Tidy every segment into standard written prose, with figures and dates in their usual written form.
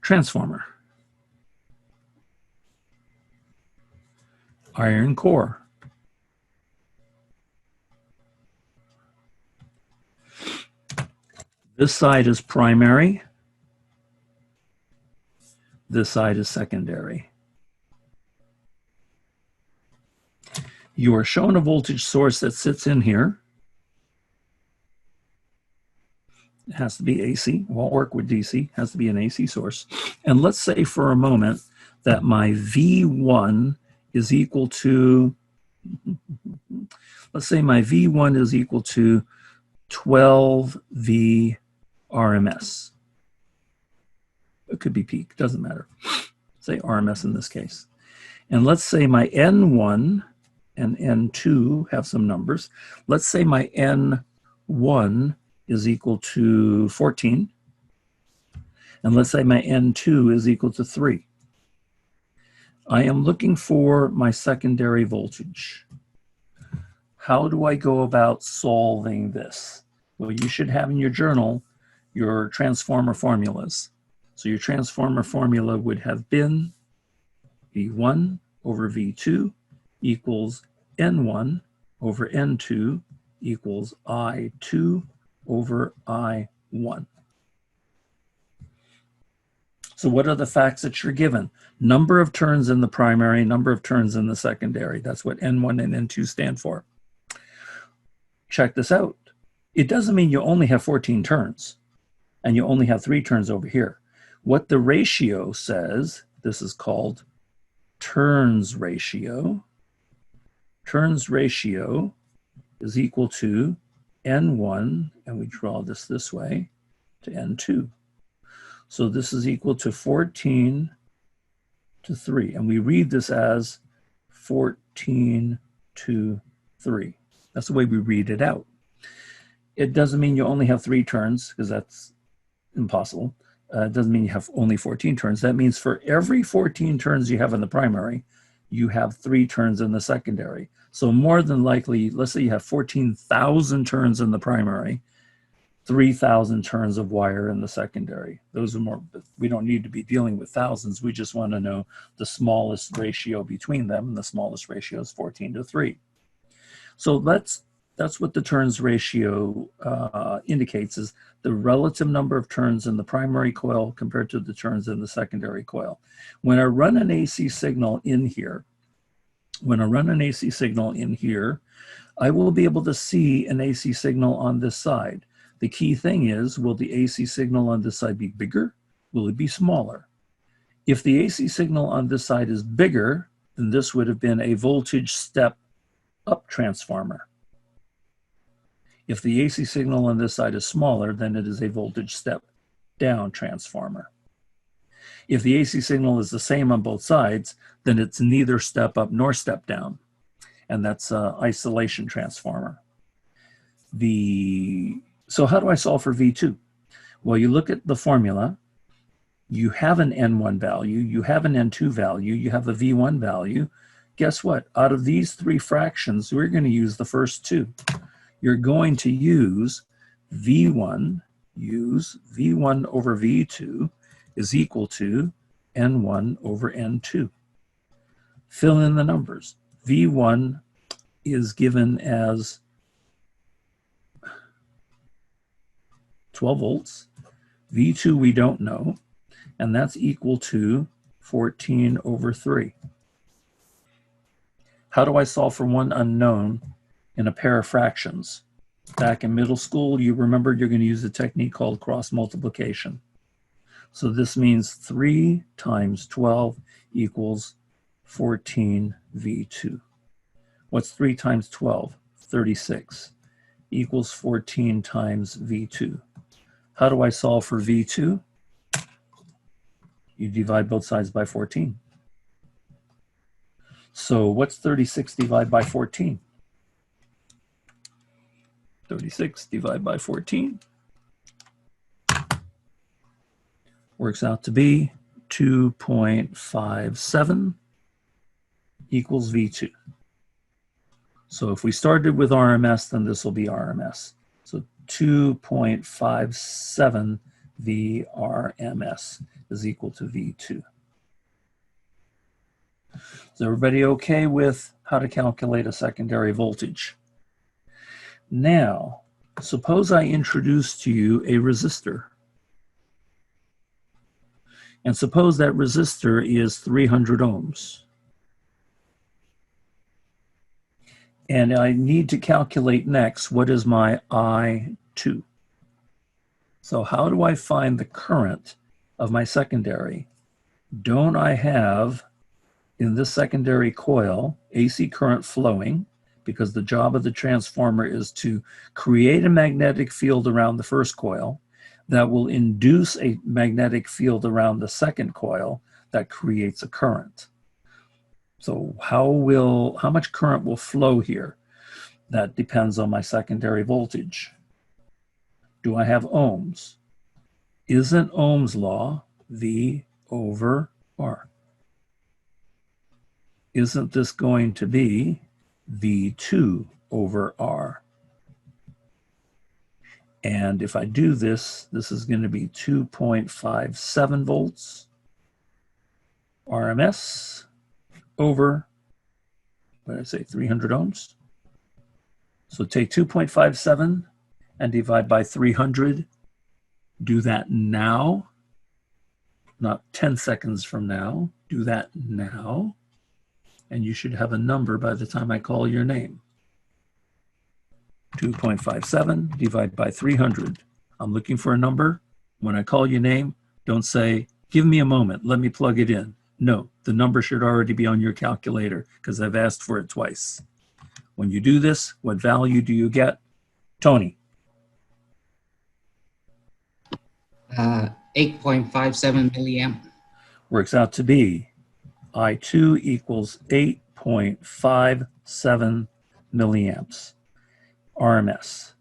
transformer. Iron core. This side is primary. This side is secondary. You are shown a voltage source that sits in here. It has to be AC. Won't work with DC. It has to be an AC source. And let's say for a moment that my V1 is equal to, let's say my V1 is equal to 12 V RMS. It could be peak, doesn't matter. Say RMS in this case. And let's say my N1 and N2 have some numbers. Let's say my N1 is equal to 14. And let's say my N2 is equal to 3. I am looking for my secondary voltage. How do I go about solving this? Well, you should have in your journal your transformer formulas. So your transformer formula would have been V1 over V2 equals N1 over N2 equals I2 over I1. So what are the facts that you're given? Number of turns in the primary, number of turns in the secondary. That's what N1 and N2 stand for. Check this out. It doesn't mean you only have 14 turns and you only have 3 turns over here. What the ratio says, this is called turns ratio. Turns ratio is equal to N1, and we draw this way, to N2. So this is equal to 14 to 3. And we read this as 14 to 3. That's the way we read it out. It doesn't mean you only have 3 turns, because that's impossible. It doesn't mean you have only 14 turns. That means for every 14 turns you have in the primary, you have 3 turns in the secondary. So more than likely, let's say you have 14,000 turns in the primary, 3,000 turns of wire in the secondary. Those are more, we don't need to be dealing with thousands. We just want to know the smallest ratio between them, and the smallest ratio is 14 to 3. So that's what the turns ratio indicates, is the relative number of turns in the primary coil compared to the turns in the secondary coil. When I run an AC signal in here, I will be able to see an AC signal on this side. The key thing is, will the AC signal on this side be bigger? Will it be smaller? If the AC signal on this side is bigger, then this would have been a voltage step up transformer. If the AC signal on this side is smaller, then it is a voltage step down transformer. If the AC signal is the same on both sides, then it's neither step up nor step down. And that's an isolation transformer. So how do I solve for V2? Well, you look at the formula. You have an N1 value, you have an N2 value, you have a V1 value. Guess what? Out of these 3 fractions, we're going to use the first 2. You're going to use V1 over V2 is equal to N1 over N2. Fill in the numbers. V1 is given as 12 volts. V2 we don't know, and that's equal to 14 over 3. How do I solve for one unknown in a pair of fractions? Back in middle school, you remember you're going to use a technique called cross multiplication. So this means 3 times 12 equals 14 V2. What's 3 times 12? 36 equals 14 times V2. How do I solve for V2? You divide both sides by 14. So what's 36 divided by 14? 36 divided by 14 works out to be 2.57 equals V2. So if we started with RMS, then this will be RMS. So 2.57 VRMS is equal to V2. Is everybody okay with how to calculate a secondary voltage? Now, suppose I introduce to you a resistor. And suppose that resistor is 300 ohms. And I need to calculate next, what is my I2? So how do I find the current of my secondary? Don't I have, in this secondary coil, AC current flowing, because the job of the transformer is to create a magnetic field around the first coil that will induce a magnetic field around the second coil that creates a current. So how much current will flow here? That depends on my secondary voltage. Do I have ohms? Isn't Ohm's law V over R? Isn't this going to be V2 over R? And if I do this, this is going to be 2.57 volts RMS over, what did I say, 300 ohms? So take 2.57 and divide by 300. Do that now, not 10 seconds from now. Do that now, and you should have a number by the time I call your name. 2.57 divided by 300. I'm looking for a number. When I call your name, don't say, give me a moment, let me plug it in. No, the number should already be on your calculator because I've asked for it twice. When you do this, what value do you get? Tony. 8.57 milliamp. Works out to be I2 equals 8.57 milliamps RMS.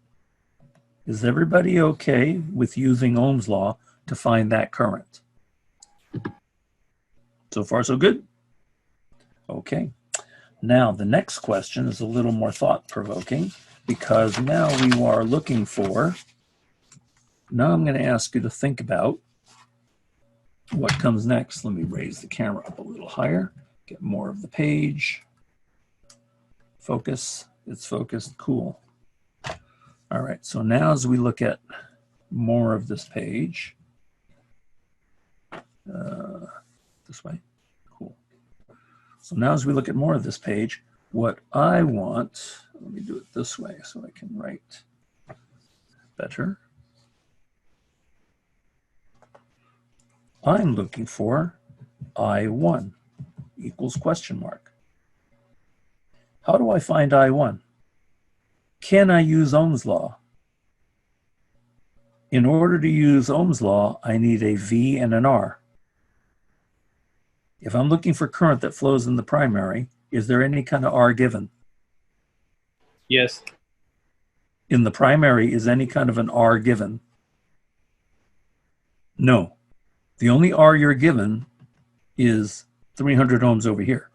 Is everybody okay with using Ohm's law to find that current? So far, so good? Okay. Now, the next question is a little more thought-provoking because now we are looking for, now I'm going to ask you to think about what comes next. Let me raise the camera up a little higher, get more of the page. Focus, it's focused, cool. All right, so now as we look at more of this page, this way, cool. So now as we look at more of this page, what I want, let me do it this way so I can write better. I'm looking for I1 equals question mark. How do I find I1? Can I use Ohm's law? In order to use Ohm's law, I need a V and an R. If I'm looking for current that flows in the primary, is there any kind of R given? Yes. In the primary, is any kind of an R given? No. The only R you're given is 300 ohms over here.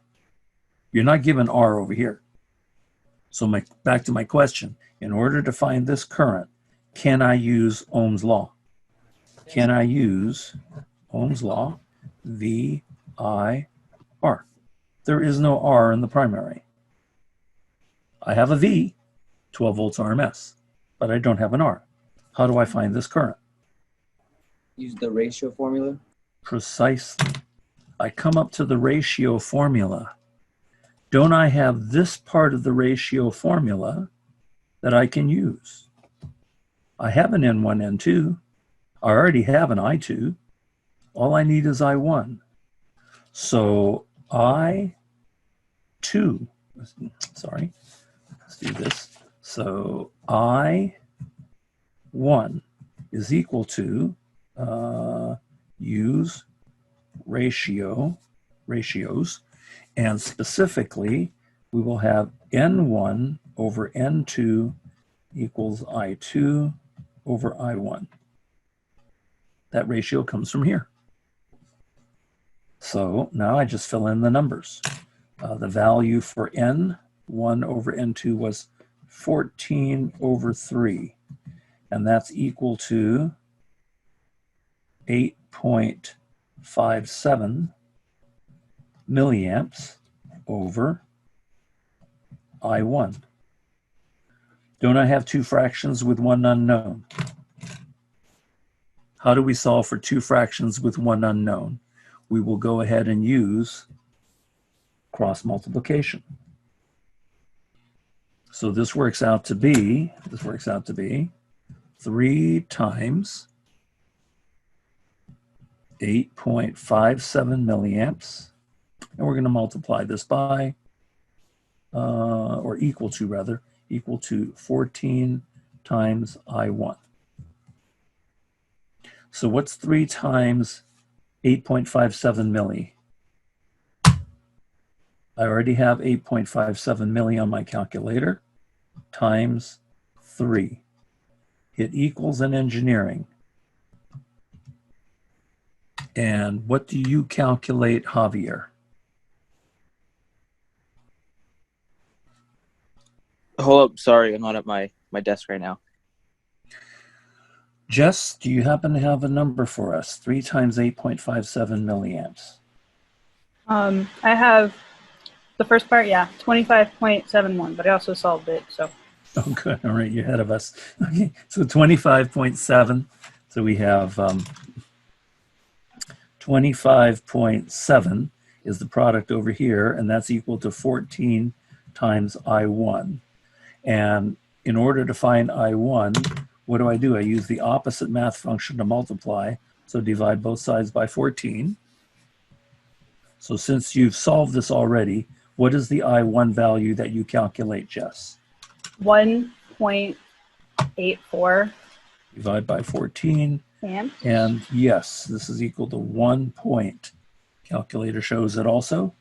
You're not given R over here. So back to my question. In order to find this current, can I use Ohm's law? Can I use Ohm's law, V, I, R? There is no R in the primary. I have a V, 12 volts RMS, but I don't have an R. How do I find this current? Use the ratio formula? Precisely. I come up to the ratio formula. Don't I have this part of the ratio formula that I can use? I have an N1, N2. I already have an I2. All I need is I1. So I2, sorry, let's do this. So I1 is equal to, use ratios, and specifically, we will have N1 over N2 equals I2 over I1. That ratio comes from here. So now I just fill in the numbers. The value for N1 over N2 was 14 over 3. And that's equal to 8.57 milliamps over I1. Don't I have two fractions with one unknown? How do we solve for two fractions with one unknown? We will go ahead and use cross multiplication. So this works out to be 3 times 8.57 milliamps. And we're going to multiply this by, or equal to 14 times I1. So what's 3 times 8.57 milli? I already have 8.57 milli on my calculator, times 3. It equals in engineering. And what do you calculate, Javier? Hold up, sorry, I'm not at my desk right now. Jess, do you happen to have a number for us? 3 times 8.57 milliamps. I have the first part, yeah, 25.71, but I also solved it, so. Oh, good. All right, you're ahead of us. Okay, so 25.7. So we have 25.7 is the product over here, and that's equal to 14 times I1. And in order to find I1, what do? I use the opposite math function to multiply. So divide both sides by 14. So since you've solved this already, what is the I1 value that you calculate, Jess? 1.84. Divide by 14. And yes, this is equal to 1 point. Calculator shows it also.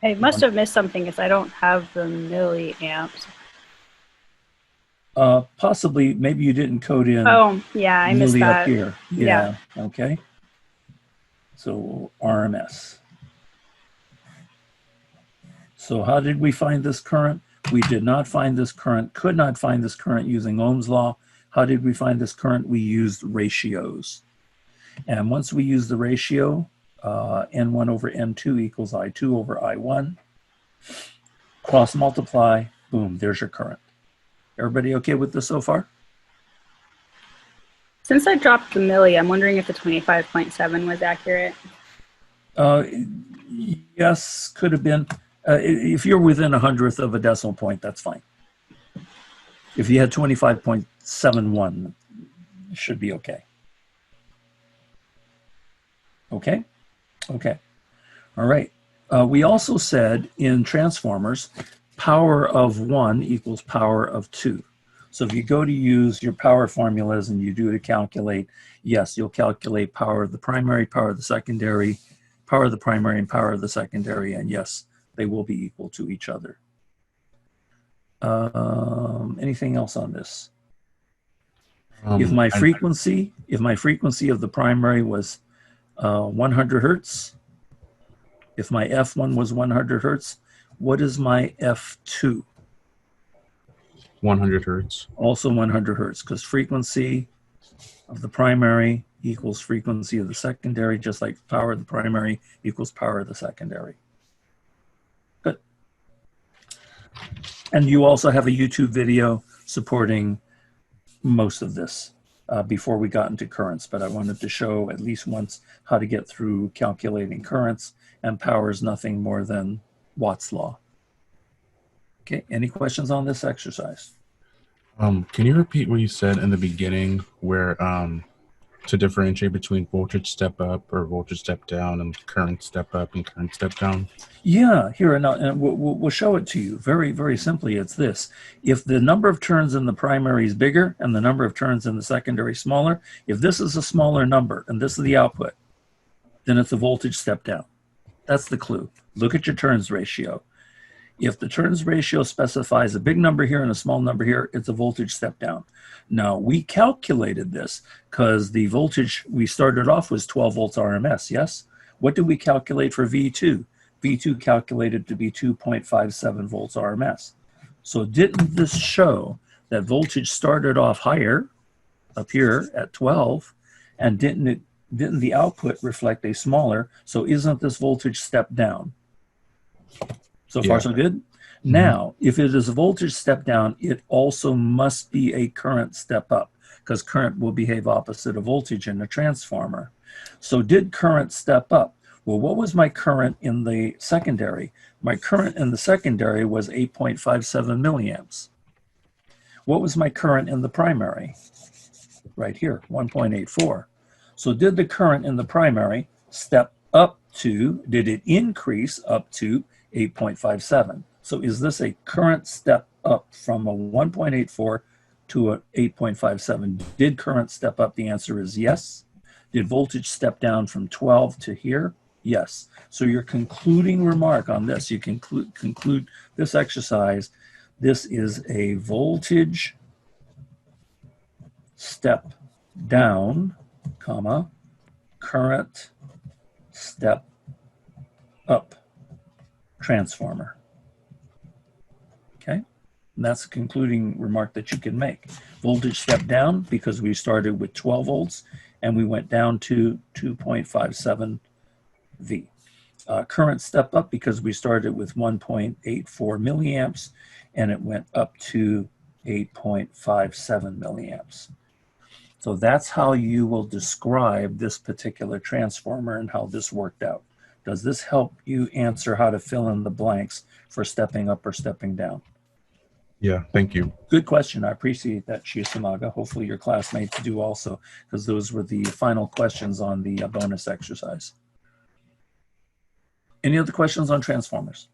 I must have missed something because I don't have the milliamps. Possibly, maybe you didn't code in. Oh, yeah, I missed milli that. up here. Yeah. Okay. So RMS. So how did we find this current? We did not find this current, could not find this current using Ohm's law. How did we find this current? We used ratios. And once we use the ratio, N1 over N2 equals I2 over I1. Cross multiply, boom, there's your current. Everybody okay with this so far? Since I dropped the milli, I'm wondering if the 25.7 was accurate. Yes, could have been. If you're within 1/100th of a decimal point, that's fine. If you had 25.71, it should be okay. Okay? Okay. All right. We also said in transformers, power of 1 equals power of 2. So if you go to use your power formulas and you do to calculate, yes, you'll calculate power of the primary, power of the secondary, power of the primary, and power of the secondary, and yes, they will be equal to each other. Anything else on this? If my frequency of the primary was 100 hertz, if my F1 was 100 hertz, what is my F2? 100 hertz. Also 100 hertz, because frequency of the primary equals frequency of the secondary, just like power of the primary equals power of the secondary. Good. And you also have a YouTube video supporting most of this before we got into currents, but I wanted to show at least once how to get through calculating currents, and power is nothing more than Watt's law. Okay, any questions on this exercise? Can you repeat what you said in the beginning where to differentiate between voltage step up or voltage step down and current step up and current step down? Yeah, here, and we'll show it to you. Very, very simply, it's this. If the number of turns in the primary is bigger and the number of turns in the secondary smaller, if this is a smaller number and this is the output, then it's a voltage step down. That's the clue. Look at your turns ratio. If the turns ratio specifies a big number here and a small number here, it's a voltage step down. Now, we calculated this because the voltage we started off was 12 volts RMS, yes? What did we calculate for V2? V2 calculated to be 2.57 volts RMS. So didn't this show that voltage started off higher up here at 12, and didn't it Didn't the output reflect a smaller? So isn't this voltage step down? So far, Yeah. so good? Now, if it is a voltage step down, it also must be a current step up, because current will behave opposite of voltage in a transformer. So did current step up? Well, what was my current in the secondary? My current in the secondary was 8.57 milliamps. What was my current in the primary? Right here, 1.84. So did the current in the primary step up to, did it increase up to 8.57? So is this a current step up from a 1.84 to a 8.57? Did current step up? The answer is yes. Did voltage step down from 12 to here? Yes. So your concluding remark on this, you can conclude this exercise. This is a voltage step down, comma, current step up transformer. Okay, and that's a concluding remark that you can make. Voltage step down because we started with 12 volts and we went down to 2.57 V. Current step up because we started with 1.84 milliamps and it went up to 8.57 milliamps. So that's how you will describe this particular transformer and how this worked out. Does this help you answer how to fill in the blanks for stepping up or stepping down? Yeah, thank you. Good question. I appreciate that, Shiosamaga. Hopefully your classmates do also, because those were the final questions on the bonus exercise. Any other questions on transformers?